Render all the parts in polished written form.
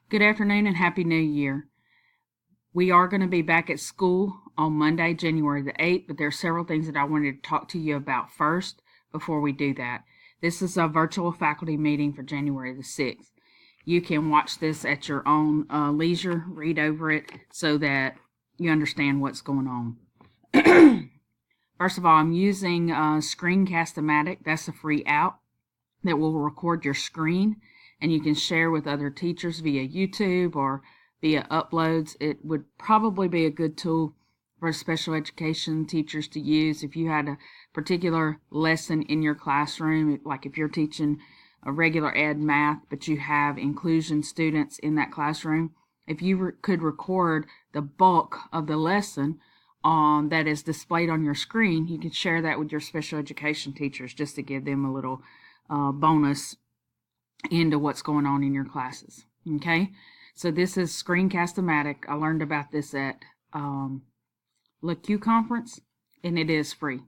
Good afternoon and Happy New Year. We are going to be back at school on Monday, January the 8th, but there are several things that I wanted to talk to you about first before we do that. This is a virtual faculty meeting for January the 6th. You can watch this at your own leisure, read over it so that you understand what's going on. First of all, I'm using Screencast-O-Matic. That's a free app that will record your screen, and you can share with other teachers via YouTube or via uploads. It would probably be a good tool for special education teachers to use if you had a particular lesson in your classroom, like if you're teaching a regular ed math, but you have inclusion students in that classroom. If you could record the bulk of the lesson that is displayed on your screen, you could share that with your special education teachers just to give them a little bonus into what's going on in your classes. Okay, so this is Screencast-O-Matic. I learned about this at LaQ conference, and it is free.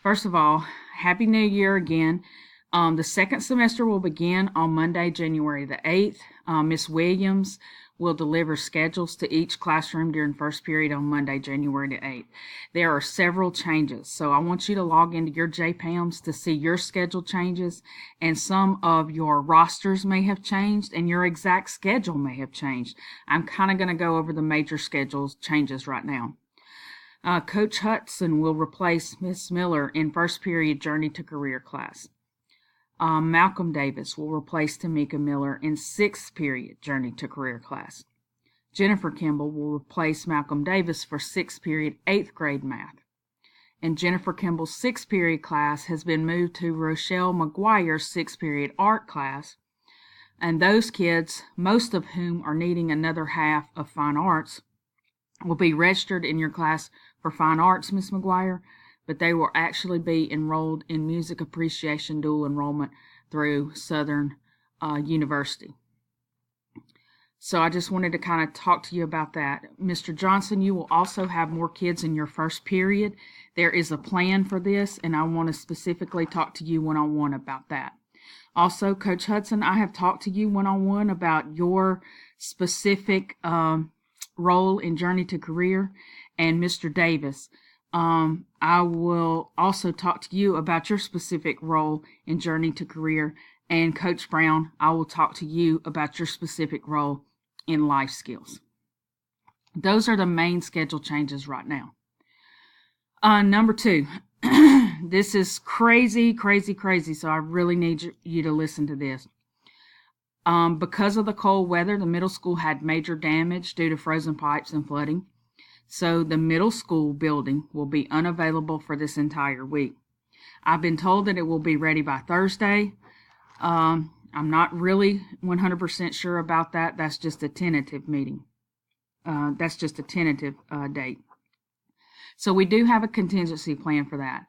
First of all, Happy New Year again. The second semester will begin on Monday, January the 8th. Ms. Williams will deliver schedules to each classroom during first period on Monday, January the 8th. There are several changes, so I want you to log into your JPAMS to see your schedule changes, and some of your rosters may have changed and your exact schedule may have changed. I'm kind of going to go over the major schedules changes right now. Coach Hudson will replace Miss Miller in first period Journey to Career class. Malcolm Davis will replace Tamika Miller in sixth period Journey to Career class. Jennifer Kimball will replace Malcolm Davis for sixth period 8th grade math. And Jennifer Kimball's sixth period class has been moved to Rochelle McGuire's sixth period art class. And those kids, most of whom are needing another half of fine arts, will be registered in your class for fine arts, Miss McGuire, but they will actually be enrolled in music appreciation dual enrollment through Southern University. So I just wanted to kind of talk to you about that. Mr. Johnson, you will also have more kids in your first period. There is a plan for this, and I want to specifically talk to you one-on-one about that. Also, Coach Hudson, I have talked to you one-on-one about your specific role in Journey to Career, and Mr. Davis, I will also talk to you about your specific role in Journey to Career, and Coach Brown, I will talk to you about your specific role in life skills. Those are the main schedule changes right now. Number 2, this is crazy, so I really need you to listen to this. Because of the cold weather, the middle school had major damage due to frozen pipes and flooding. So the middle school building will be unavailable for this entire week. I've been told that it will be ready by Thursday. I'm not really 100% sure about that. That's just a tentative meeting. That's just a tentative date. So we do have a contingency plan for that.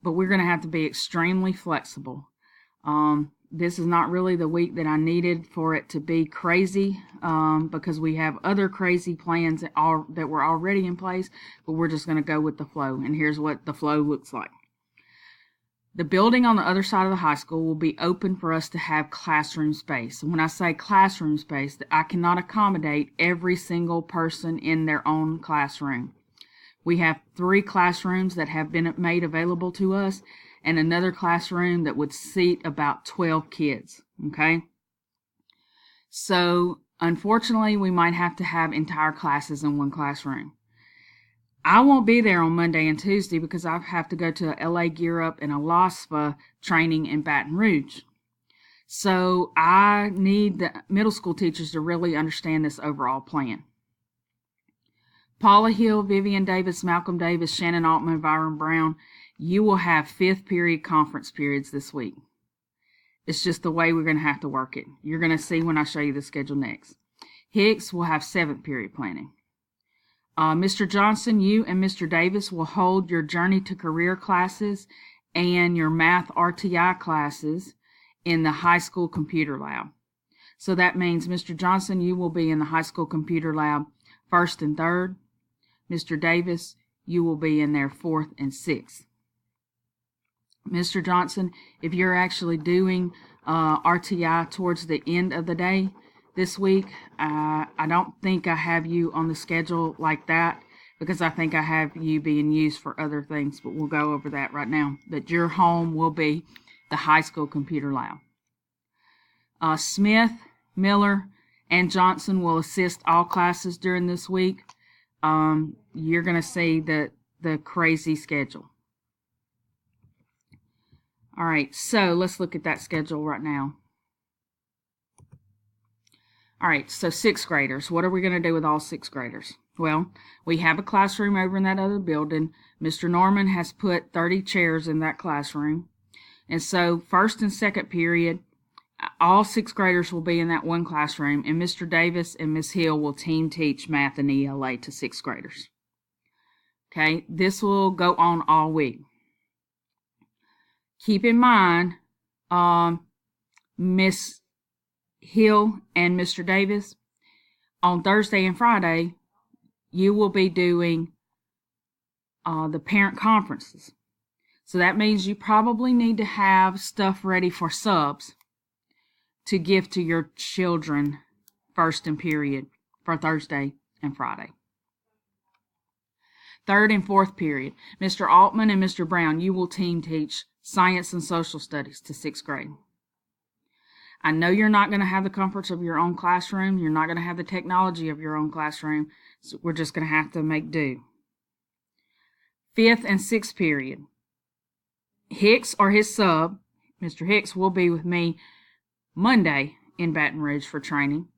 But we're going to have to be extremely flexible. This is not really the week that I needed for it to be crazy, because we have other crazy plans that were already in place, but we're just going to go with the flow. And here's what the flow looks like. The building on the other side of the high school will be open for us to have classroom space. And when I say classroom space, I cannot accommodate every single person in their own classroom. We have 3 classrooms that have been made available to us, and another classroom that would seat about 12 kids, okay? So, unfortunately, we might have to have entire classes in one classroom. I won't be there on Monday and Tuesday because I have to go to a LA Gear Up and a LOSFA training in Baton Rouge. So, I need the middle school teachers to really understand this overall plan. Paula Hill, Vivian Davis, Malcolm Davis, Shannon Altman, Byron Brown, you will have 5th period conference periods this week. It's just the way we're going to have to work it. You're going to see when I show you the schedule next. Hicks will have 7th period planning. Mr. Johnson, you and Mr. Davis will hold your Journey to Career classes and your Math RTI classes in the high school computer lab. So that means, Mr. Johnson, you will be in the high school computer lab 1st and 3rd. Mr. Davis, you will be in there 4th and 6th. Mr. Johnson, if you're actually doing RTI towards the end of the day this week. I don't think I have you on the schedule like that because I think I have you being used for other things, but we'll go over that right now. But your home will be the high school computer lab. Smith, Miller, and Johnson will assist all classes during this week. You're going to see the crazy schedule. All right, so let's look at that schedule right now. All right, so sixth graders. What are we going to do with all sixth graders? Well, we have a classroom over in that other building. Mr. Norman has put 30 chairs in that classroom. And so first and second period, all sixth graders will be in that one classroom, and Mr. Davis and Ms. Hill will team teach math and ELA to sixth graders. Okay, this will go on all week. Keep in mind, Ms. Hill and Mr. Davis, on Thursday and Friday, you will be doing the parent conferences. So that means you probably need to have stuff ready for subs to give to your children first and period for Thursday and Friday. Third and fourth period, Mr. Altman and Mr. Brown, you will team teach science and social studies to sixth grade. I know you're not going to have the comforts of your own classroom. You're not going to have the technology of your own classroom. So we're just going to have to make do. Fifth and sixth period, Hicks or his sub, Mr. Hicks, will be with me Monday in Baton Rouge for training.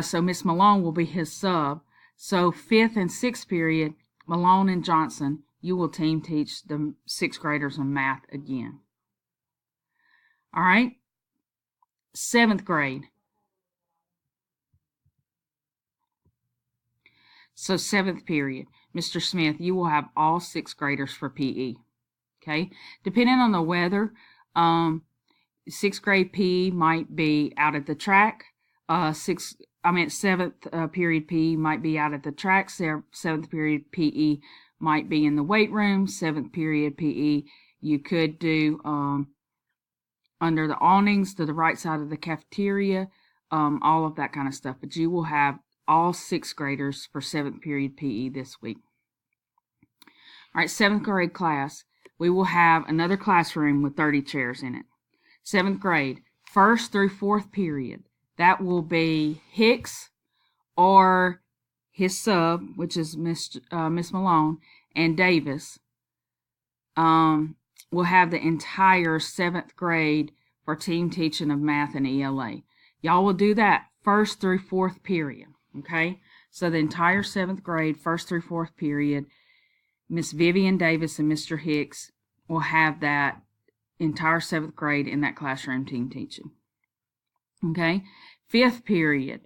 So Miss Malone will be his sub. So fifth and sixth period, Malone and Johnson, you will team teach the sixth graders on math again. All right. Seventh grade. So seventh period, Mr. Smith, you will have all sixth graders for PE. Okay. Depending on the weather, sixth grade PE might be out at the track. Seventh period PE might be out at the track. Seventh period PE might be in the weight room. Seventh period PE you could do under the awnings to the right side of the cafeteria, all of that kind of stuff. But you will have all sixth graders for seventh period PE this week. All right, seventh grade class. We will have another classroom with 30 chairs in it. Seventh grade, first through fourth period. That will be Hicks or his sub, which is Miss Malone, and Davis. Will have the entire seventh grade for team teaching of math and ELA. Y'all will do that first through fourth period, okay? So the entire seventh grade, first through fourth period, Miss Vivian Davis and Mr. Hicks will have that entire seventh grade in that classroom team teaching. Okay, fifth period,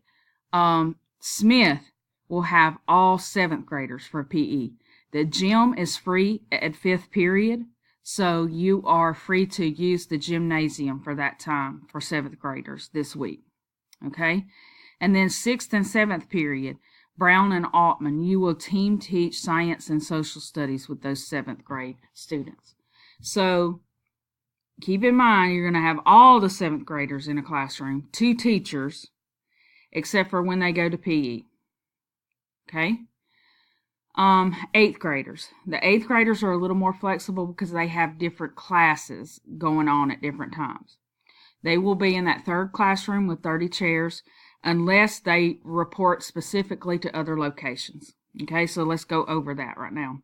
Smith will have all seventh graders for PE. The gym is free at fifth period, so you are free to use the gymnasium for that time for seventh graders this week. Okay, and then sixth and seventh period, Brown and Altman, you will team teach science and social studies with those seventh grade students. So keep in mind, you're going to have all the seventh graders in a classroom, 2 teachers, except for when they go to PE. Okay? Eighth graders. The eighth graders are a little more flexible because they have different classes going on at different times. They will be in that third classroom with 30 chairs unless they report specifically to other locations. Okay, so let's go over that right now.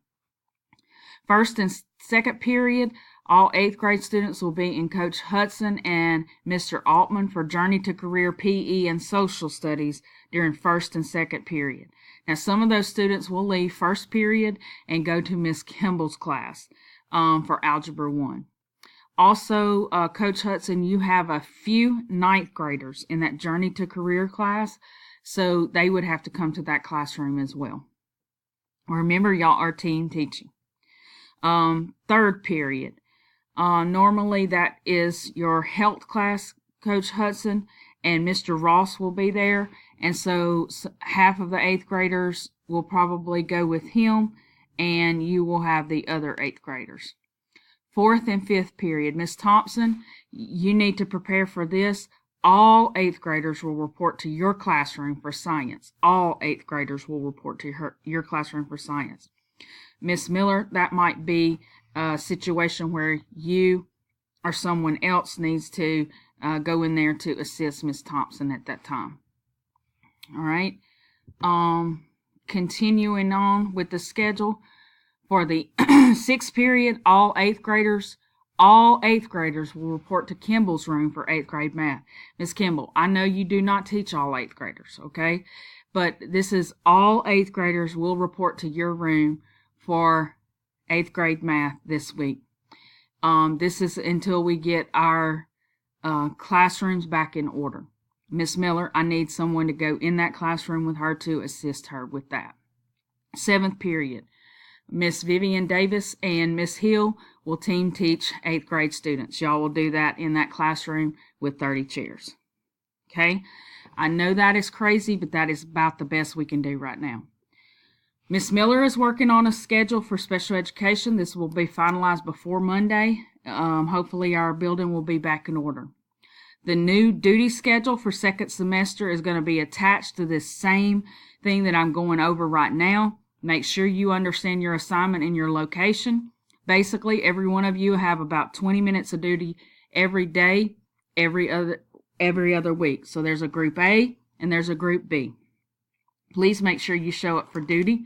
First and second period, all eighth grade students will be in Coach Hudson and Mr. Altman for Journey to Career PE and Social Studies during first and second period. Now, some of those students will leave first period and go to Miss Kimball's class for Algebra 1. Also, Coach Hudson, you have a few ninth graders in that Journey to Career class, so they would have to come to that classroom as well. Remember, y'all are team teaching. Third period. Normally that is your health class, Coach Hudson, and Mr. Ross will be there. And so half of the eighth graders will probably go with him, and you will have the other eighth graders. 4th and 5th period. Miss Thompson, you need to prepare for this. All 8th graders will report to your classroom for science. All 8th graders will report to your classroom for science. Miss Miller, that might be a situation where you or someone else needs to go in there to assist Miss Thompson at that time. All right. Continuing on with the schedule for the 6th period, all 8th graders will report to Kimball's room for 8th grade math. Miss Kimball, I know you do not teach all 8th graders, okay? But this is all 8th graders will report to your room for 8th grade math this week. This is until we get our classrooms back in order. Miss Miller, I need someone to go in that classroom with her to assist her with that. 7th period, Miss Vivian Davis and Miss Hill will team teach 8th grade students. Y'all will do that in that classroom with 30 chairs. Okay? I know that is crazy, but that is about the best we can do right now. Miss Miller is working on a schedule for special education. This will be finalized before Monday. Hopefully our building will be back in order. The new duty schedule for 2nd semester is going to be attached to this same thing that I'm going over right now. Make sure you understand your assignment and your location. Basically, every one of you have about 20 minutes of duty every day, every other week. So there's a group A and there's a group B. Please make sure you show up for duty.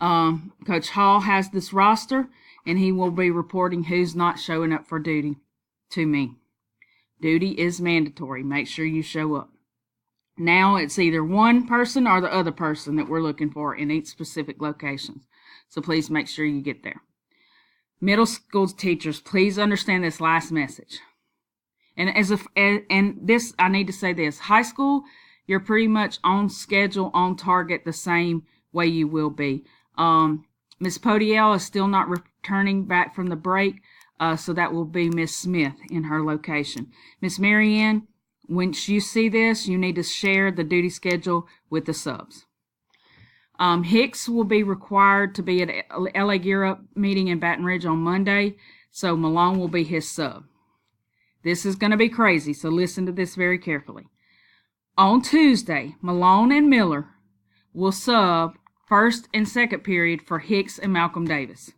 Coach Hall has this roster, and he will be reporting who's not showing up for duty to me. Duty is mandatory. Make sure you show up. Now it's either one person or the other person that we're looking for in each specific location. So please make sure you get there. Middle school teachers, please understand this last message. And this, I need to say this. High school, you're pretty much on schedule, on target, the same way you will be. Miss Podiel is still not returning back from the break, so that will be Miss Smith in her location. Miss Marianne, once you see this, you need to share the duty schedule with the subs. Hicks will be required to be at LA Gear Up meeting in Baton Rouge on Monday, so Malone will be his sub. This is going to be crazy, so listen to this very carefully. On Tuesday, Malone and Miller will sub 1st and 2nd period for Hicks and Malcolm Davis.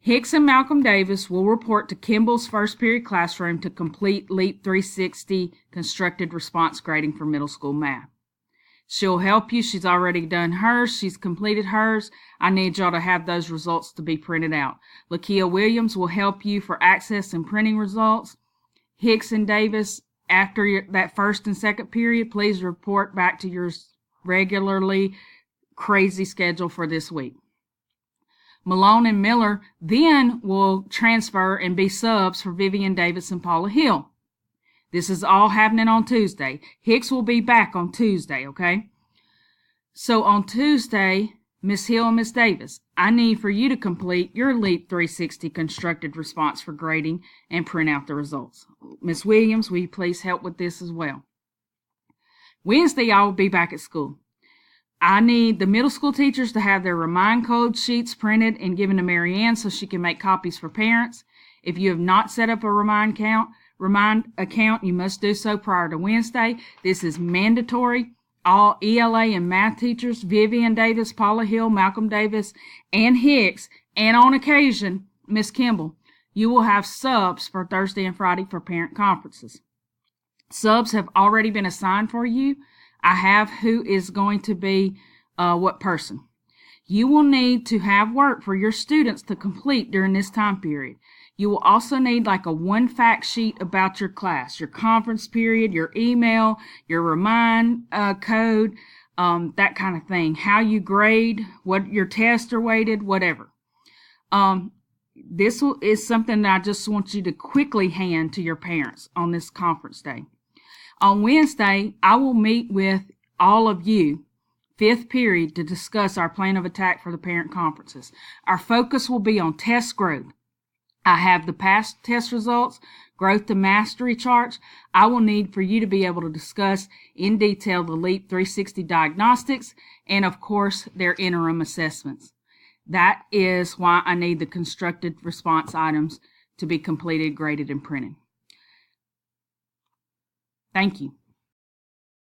Hicks and Malcolm Davis will report to Kimball's 1st period classroom to complete LEAP 360 constructed response grading for middle school math. She'll help you. She's already done hers. She's completed hers. I need y'all to have those results to be printed out. Lakia Williams will help you for access and printing results. Hicks and Davis, after that 1st and 2nd period, please report back to your regularly crazy schedule for this week. Malone and Miller then will transfer and be subs for Vivian Davis and Paula Hill. This is all happening on Tuesday. Hicks will be back on Tuesday, okay? So on Tuesday, Miss Hill and Miss Davis, I need for you to complete your LEAP 360 constructed response for grading and print out the results. Miss Williams, will you please help with this as well? Wednesday, I will be back at school. I need the middle school teachers to have their remind code sheets printed and given to Marianne so she can make copies for parents. If you have not set up a remind account, you must do so prior to Wednesday. This is mandatory. All ELA and math teachers, Vivian Davis, Paula Hill, Malcolm Davis, and Hicks, and on occasion, Miss Kimball, you will have subs for Thursday and Friday for parent conferences. Subs have already been assigned for you. I have who is going to be what person. You will need to have work for your students to complete during this time period. You will also need like a one fact sheet about your class, your conference period, your email, your remind code, that kind of thing. How you grade, what your tests are weighted, whatever. This is something that I just want you to quickly hand to your parents on this conference day. On Wednesday, I will meet with all of you, 5th period, to discuss our plan of attack for the parent conferences. Our focus will be on test growth. I have the past test results, growth to mastery charts. I will need for you to be able to discuss in detail the LEAP 360 diagnostics and, of course, their interim assessments. That is why I need the constructed response items to be completed, graded, and printed. Thank you.